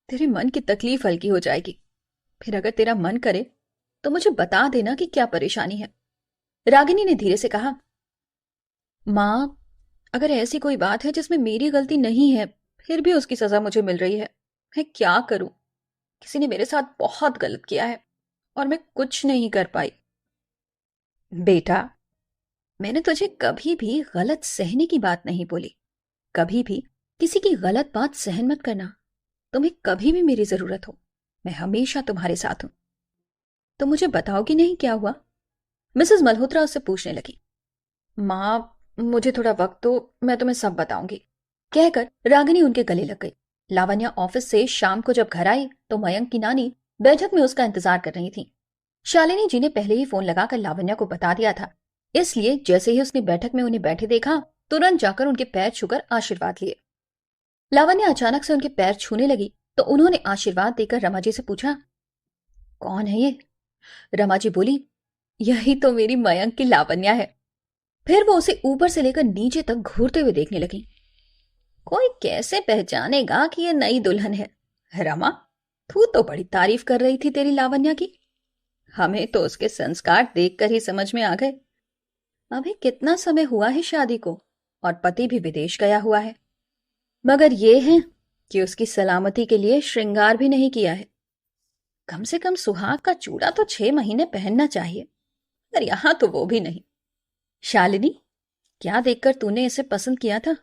तेरे मन की तकलीफ हल्की हो जाएगी। फिर अगर तेरा मन करे तो मुझे बता देना कि क्या परेशानी है। रागिनी ने धीरे से कहा, मां, अगर ऐसी कोई बात है जिसमें मेरी गलती नहीं है, फिर भी उसकी सजा मुझे मिल रही है, मैं क्या करूं। किसी ने मेरे साथ बहुत गलत किया है और मैं कुछ नहीं कर पाई। बेटा, मैंने तुझे कभी भी गलत सहने की बात नहीं बोली। कभी भी किसी की गलत बात सहन मत करना। तुम्हें कभी भी मेरी जरूरत हो, मैं हमेशा तुम्हारे साथ हूं। तो मुझे बताओगी नहीं क्या हुआ? मिसेस मल्होत्रा उससे पूछने लगी। मां, मुझे थोड़ा वक्त दो, मैं तुम्हें सब बताऊंगी। कहकर रागिनी उनके गले लग गई। लावण्या ऑफिस से शाम को जब घर आई तो मयंक की नानी बैठक में उसका इंतजार कर रही थी। शालिनी जी ने पहले ही फोन लगाकर लावण्या को बता दिया था, इसलिए जैसे ही उसने बैठक में उन्हें बैठे देखा, तुरंत जाकर उनके पैर छूकर आशीर्वाद लिए। लावण्या अचानक से उनके पैर छूने लगी तो उन्होंने आशीर्वाद देकर रमा जी से पूछा, कौन है ये? रमा जी बोली, यही तो मेरी मयंक की लावण्या है। फिर वो उसे ऊपर से लेकर नीचे तक घूरते हुए देखने लगी। कोई कैसे पहचानेगा कि ये नई दुल्हन है? रमा, तू तो बड़ी तारीफ कर रही थी तेरी लावण्या की। हमें तो उसके संस्कार देखकर ही समझ में आ गए। अभी कितना समय हुआ है शादी को और पति भी विदेश गया हुआ है, मगर ये है कि उसकी सलामती के लिए श्रृंगार भी नहीं किया है। कम से कम सुहाग का चूड़ा तो 6 महीने पहनना चाहिए, पर यहां तो वो भी नहीं। शालिनी, क्या देखकर तूने इसे पसंद किया था?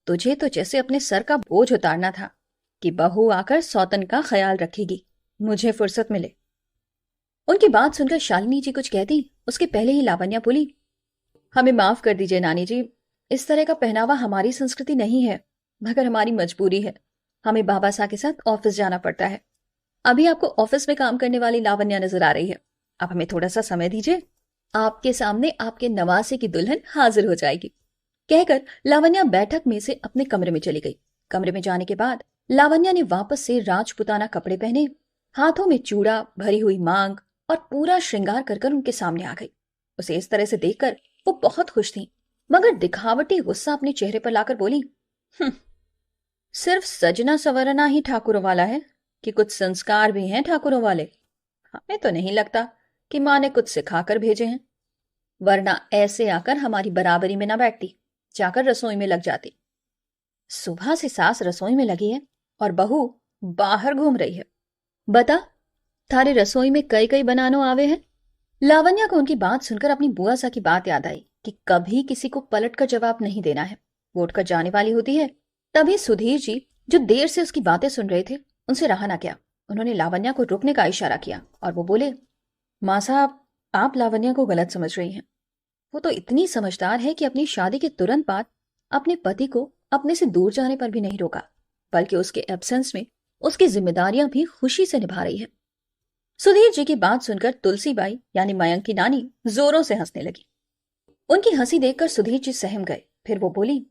तुझे तो जैसे अपने सर का बोझ उतारना था कि बहू आकर सौतन का ख्याल रखेगी, मुझे फुर्सत मिले। उनकी बात सुनकर शालिनी जी कुछ कहती उसके पहले ही लावण्या बोली, हमें माफ कर दीजिए नानी जी, इस तरह का पहनावा हमारी संस्कृति नहीं है, मगर हमारी मजबूरी है। हमें बाबा साहब के साथ ऑफिस जाना पड़ता है। अभी आपको ऑफिस में काम करने वाली लावण्या नजर आ रही है। आप हमें थोड़ा सा समय दीजिए, आपके सामने आपके नवासे की दुल्हन हाजिर हो जाएगी। कहकर लावण्या बैठक में से अपने कमरे में चली गई। कमरे में जाने के बाद लावण्या ने वापस से राजपुताना कपड़े पहने, हाथों में चूड़ा, भरी हुई मांग और पूरा श्रृंगार कर उनके सामने आ गई। उसे इस तरह से देखकर वो बहुत खुश थी, मगर दिखावटी गुस्सा अपने चेहरे पर लाकर बोली, सिर्फ सजना संवरना ही ठाकुरों वाला है कि कुछ संस्कार भी हैं ठाकुरों वाले? हमें तो नहीं लगता कि माँ ने कुछ सिखाकर भेजे हैं, वरना ऐसे आकर हमारी बराबरी में ना बैठती, जाकर रसोई में लग जाती। सुबह से सास रसोई में लगी है और बहू बाहर घूम रही है। बता, थारे रसोई में कई कई बनानो आवे हैं? लावण्या को उनकी बात सुनकर अपनी बुआ सा की बात याद आई कि कभी किसी को पलट कर जवाब नहीं देना है, वो उठकर जाने वाली होती है। तभी सुधीर जी, जो देर से उसकी बातें सुन रहे थे, उनसे रहा ना क्या, उन्होंने लावण्या को रुकने का इशारा किया और वो बोले, माँ साहब, आप लावण्या को गलत समझ रही हैं। वो तो इतनी समझदार है कि अपनी शादी के तुरंत बाद अपने पति को अपने से दूर जाने पर भी नहीं रोका, बल्कि उसके एब्सेंस में उसकी जिम्मेदारियां भी खुशी से निभा रही है। सुधीर जी की बात सुनकर तुलसीबाई यानी मयंक की नानी जोरों से हंसने लगी। उनकी हंसी देखकर सुधीर जी सहम गए। फिर वो बोली,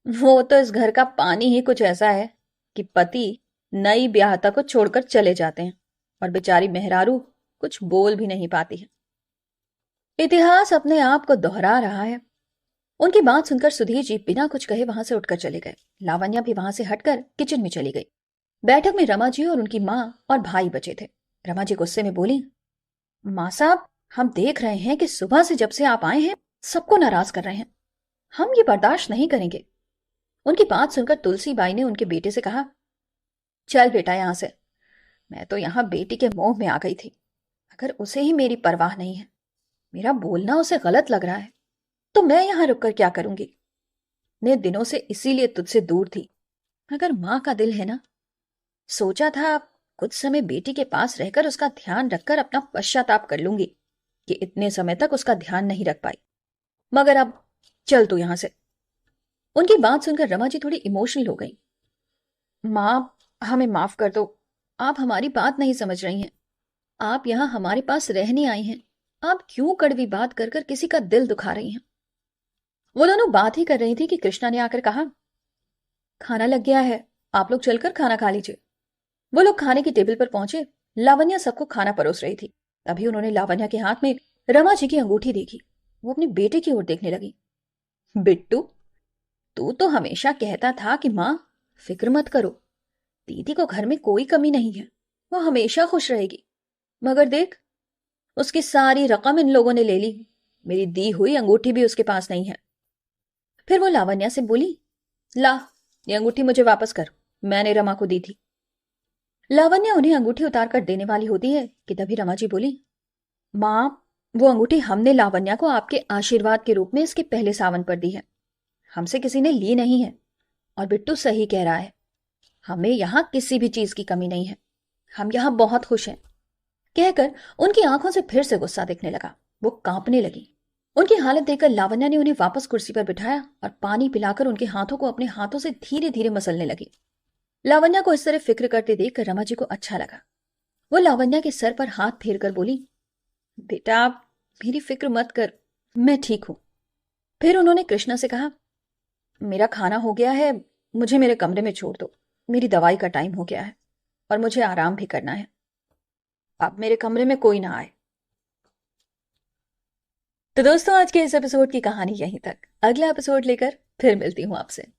वो तो इस घर का पानी ही कुछ ऐसा है कि पति नई ब्याहता को छोड़कर चले जाते हैं और बेचारी मेहरारू कुछ बोल भी नहीं पाती है। इतिहास अपने आप को दोहरा रहा है। उनकी बात सुनकर सुधीर जी बिना कुछ कहे वहां से उठकर चले गए। लावण्या भी वहां से हटकर किचन में चली गई। बैठक में रमा जी और उनकी माँ और भाई बचे थे। रमा जी गुस्से में बोली, माँ साहब, हम देख रहे हैं कि सुबह से जब से आप आए हैं सबको नाराज कर रहे हैं। हम ये बर्दाश्त नहीं करेंगे। उनकी बात सुनकर तुलसी बाई ने उनके बेटे से कहा, चल बेटा यहां से। मैं तो यहां बेटी के मोह में आ गई थी। अगर उसे ही मेरी परवाह नहीं है, मेरा बोलना उसे गलत लग रहा है, तो मैं यहां रुककर क्या करूंगी। इतने दिनों से इसीलिए तुझसे दूर थी। अगर मां का दिल है ना, सोचा था कुछ समय बेटी के पास रहकर उसका ध्यान रखकर अपना पश्चाताप कर लूंगी कि इतने समय तक उसका ध्यान नहीं रख पाई। मगर अब चल तू यहां से। उनकी बात सुनकर रमा जी थोड़ी इमोशनल हो गई। मां, हमें माफ कर दो। आप हमारी बात नहीं समझ रही हैं। आप यहां हमारे पास रहने आई हैं। आप क्यों कड़वी बात कर कर किसी का दिल दुखा रही हैं। वो दोनों बात ही कर रही थी कि कृष्णा ने आकर कहा, खाना लग गया है, आप लोग चलकर खाना खा लीजिए। वो लोग खाने की टेबल पर पहुंचे। लावण्या सबको खाना परोस रही थी। तभी उन्होंने लावण्या के हाथ में रमा जी की अंगूठी देखी। वो अपने बेटे की ओर देखने लगी। बिट्टू, तू तो हमेशा कहता था कि मां फिक्र मत करो, दीदी को घर में कोई कमी नहीं है, वो हमेशा खुश रहेगी। मगर देख, उसकी सारी रकम इन लोगों ने ले ली। मेरी दी हुई अंगूठी भी उसके पास नहीं है। फिर वो लावण्या से बोली, ला ये अंगूठी मुझे वापस कर, मैंने रमा को दी थी। लावण्या उन्हें अंगूठी उतार कर देने वाली होती है कि तभी रमा जी बोली, मां, वो अंगूठी हमने लावण्या को आपके आशीर्वाद के रूप में इसके पहले सावन पर दी है, हमसे किसी ने ली नहीं है। और बिट्टू सही कह रहा है, हमें यहां किसी भी चीज की कमी नहीं है, हम यहां बहुत खुश हैं। कहकर उनकी आंखों से फिर से गुस्सा दिखने लगा। वो कांपने लगी। उनकी हालत देखकर लावण्या ने उन्हें वापस कुर्सी पर बिठाया और पानी पिलाकर उनके हाथों को अपने हाथों से धीरे धीरे मसलने लगी। लावण्या को इस तरह फिक्र करते देखकर रमा जी को अच्छा लगा। वो लावण्या के सर पर हाथ फेर कर बोली, बेटा आप मेरी फिक्र मत कर, मैं ठीक हूं। फिर उन्होंने कृष्णा से कहा, मेरा खाना हो गया है, मुझे मेरे कमरे में छोड़ दो। मेरी दवाई का टाइम हो गया है और मुझे आराम भी करना है। अब मेरे कमरे में कोई ना आए। तो दोस्तों, आज के इस एपिसोड की कहानी यहीं तक। अगला एपिसोड लेकर फिर मिलती हूं आपसे।